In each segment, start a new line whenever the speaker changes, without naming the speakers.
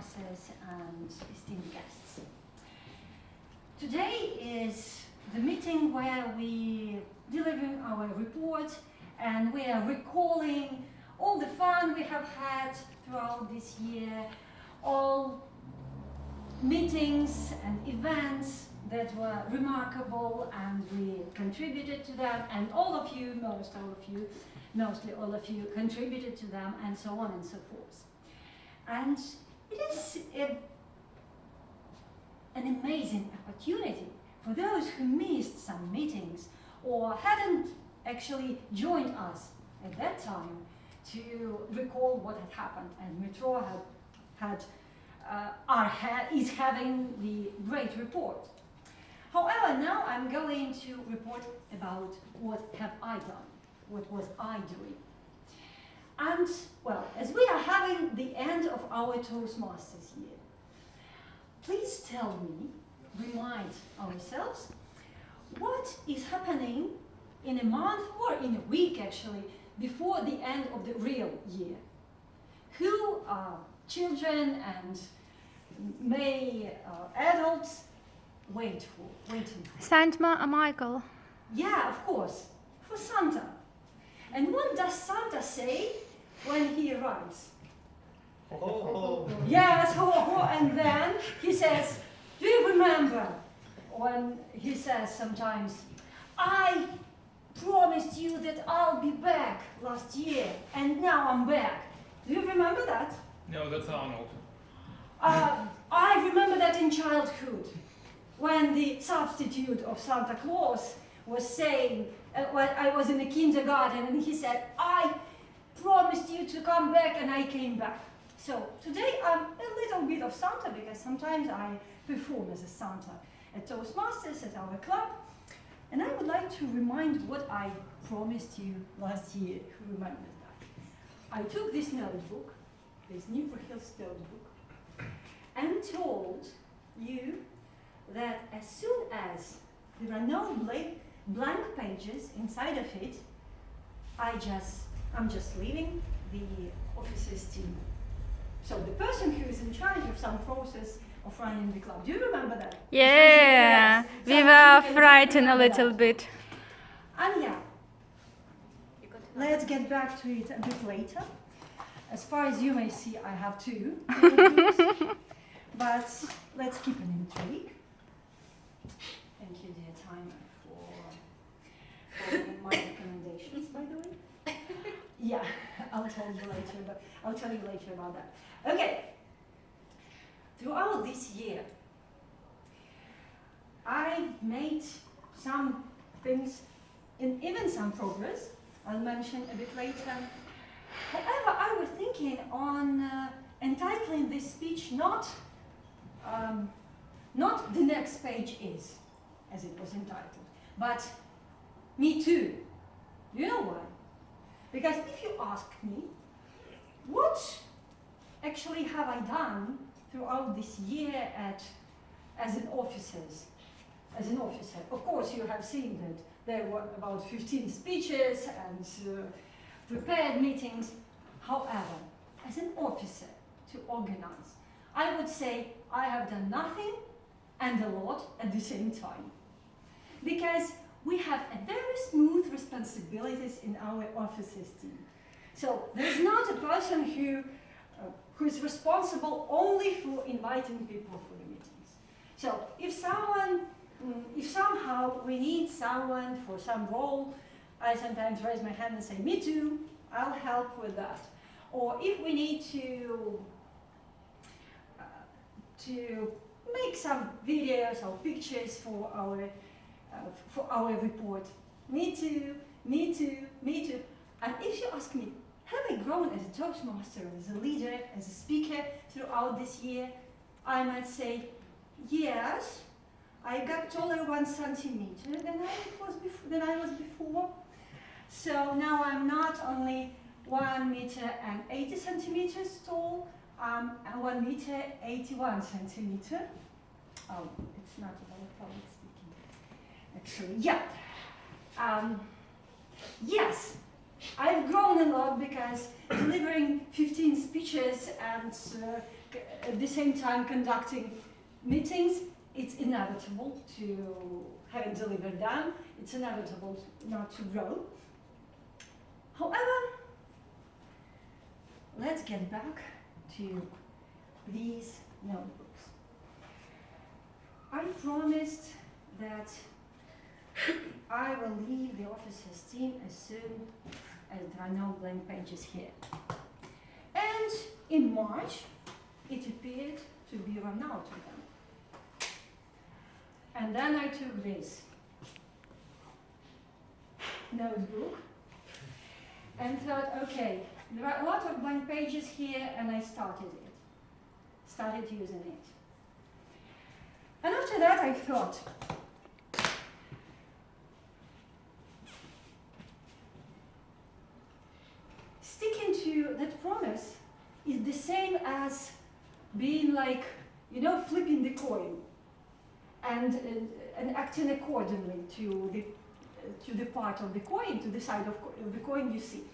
Toastmasters and esteemed guests. Today is the meeting where we delivering our report and we are recalling all the fun we have had throughout this year, all meetings and events that were remarkable and we contributed to them, and mostly all of you contributed to them, and so on and so forth. And it is an amazing opportunity for those who missed some meetings or hadn't actually joined us at that time to recall what had happened. And Metro is having the great report. However, now I'm going to report about what have I done, what was I doing. And, well, as we are having the end of our Toastmasters year, please tell me, remind ourselves, what is happening in a month or in a week actually before the end of the real year? Who are children and adults waiting for?
Saint Michael.
Yeah, of course, for Santa. And what does Santa say when he arrives?
Ho, ho, ho.
Yes, ho, ho, and then he says, do you remember when he says sometimes, I promised you that I'll be back last year, and now I'm back. Do you remember that?
No, that's Arnold.
I remember that in childhood, when the substitute of Santa Claus was saying, when I was in the kindergarten, and he said, I promised you to come back, and I came back. So today I'm a little bit of Santa, because sometimes I perform as a Santa at Toastmasters, at our club, and I would like to remind what I promised you last year. Who remembers that? I took this notebook, this Dnipro notebook, and told you that as soon as there are no blank pages inside of it, I'm just leaving the officers team. So the person who is in charge of some process of running the club. Do you remember that?
Yeah, we were frightened a little bit.
And yeah, let's get back to it a bit later. As far as you may see, I have two notebooks, but let's keep an intrigue. Thank you, dear Timer, for my recommendations, by the way. Yeah, I'll tell you later about that. Okay. Throughout this year, I've made some things, and even some progress, I'll mention a bit later. However, I was thinking on entitling this speech not the next page is, as it was entitled, but me too. Do you know why? Because if you ask me, what actually have I done throughout this year as an officer? Of course, you have seen that there were about 15 speeches and prepared meetings. However, as an officer to organize, I would say I have done nothing and a lot at the same time. Because we have a very smooth responsibilities in our officers team. So there's not a person who is responsible only for inviting people for the meetings. So if somehow we need someone for some role, I sometimes raise my hand and say, me too, I'll help with that. Or if we need to make some videos or pictures for our report, me too. And if you ask me, have I grown as a Toastmaster, as a leader, as a speaker throughout this year? I might say, yes, I got taller 1 centimeter than I was before. So now I'm not only 1 meter and 80 centimeters tall, I'm 1 meter 81 centimeter. Oh, it's not about public speaking, actually. Yeah. Yes, I've grown a lot because delivering 15 speeches and at the same time conducting meetings, it's inevitable to having delivered them. It's inevitable not to grow. However, let's get back to these notebooks. I promised that I will leave the officers' team as soon as there are no blank pages here. And in March, it appeared to be run out of them. And then I took this notebook and thought, okay, there are a lot of blank pages here, and I started using it. And after that I thought, sticking to that promise is the same as being like, you know, flipping the coin and acting accordingly to the part of the coin, to the side of the coin you see.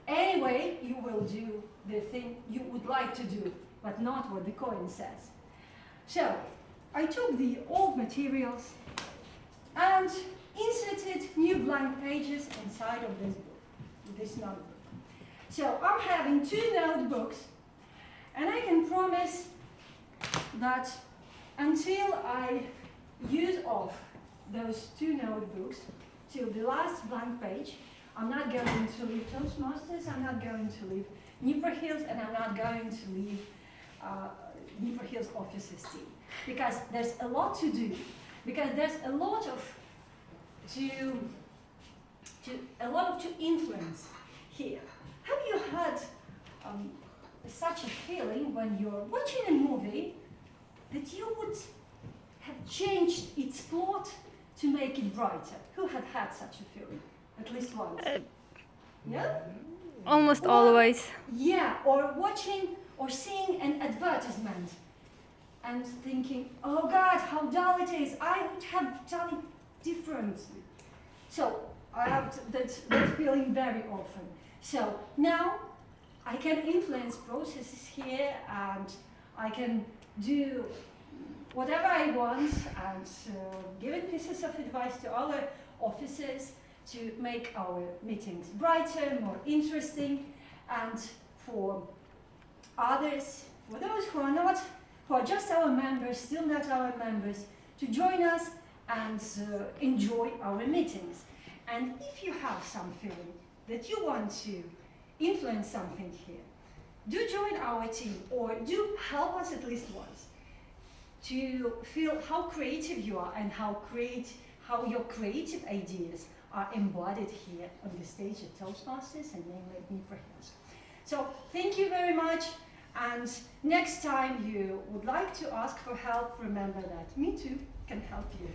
Anyway, you will do the thing you would like to do, but not what the coin says. So, I took the old materials and inserted new blank pages inside of this book, this notebook. So, I'm having 2 notebooks, and I can promise that until I use off those 2 notebooks till the last blank page, I'm not going to leave Toastmasters, I'm not going to leave Dnipro Hills, and I'm not going to leave Dnipro Hills officers team. Because there's a lot to do, because there's a lot to influence here. Have you had such a feeling when you're watching a movie that you would have changed its plot to make it brighter? Who had such a feeling? At least once. Yeah?
Almost always.
Yeah, or watching or seeing an advertisement and thinking, oh God, how dull it is. I would have done it differently. So I have that feeling very often. So now I can influence processes here, and I can do whatever I want, and giving pieces of advice to other officers to make our meetings brighter, more interesting, and for others, for those who are just our members, still not our members, to join us and enjoy our meetings. And if you have some feeling that you want to influence something here, do join our team, or do help us at least once to feel how creative you are and how your creative ideas are embodied here on the stage at Toastmasters and namely at Dnipro Hills. So thank you very much, and next time you would like to ask for help, remember that me too can help you.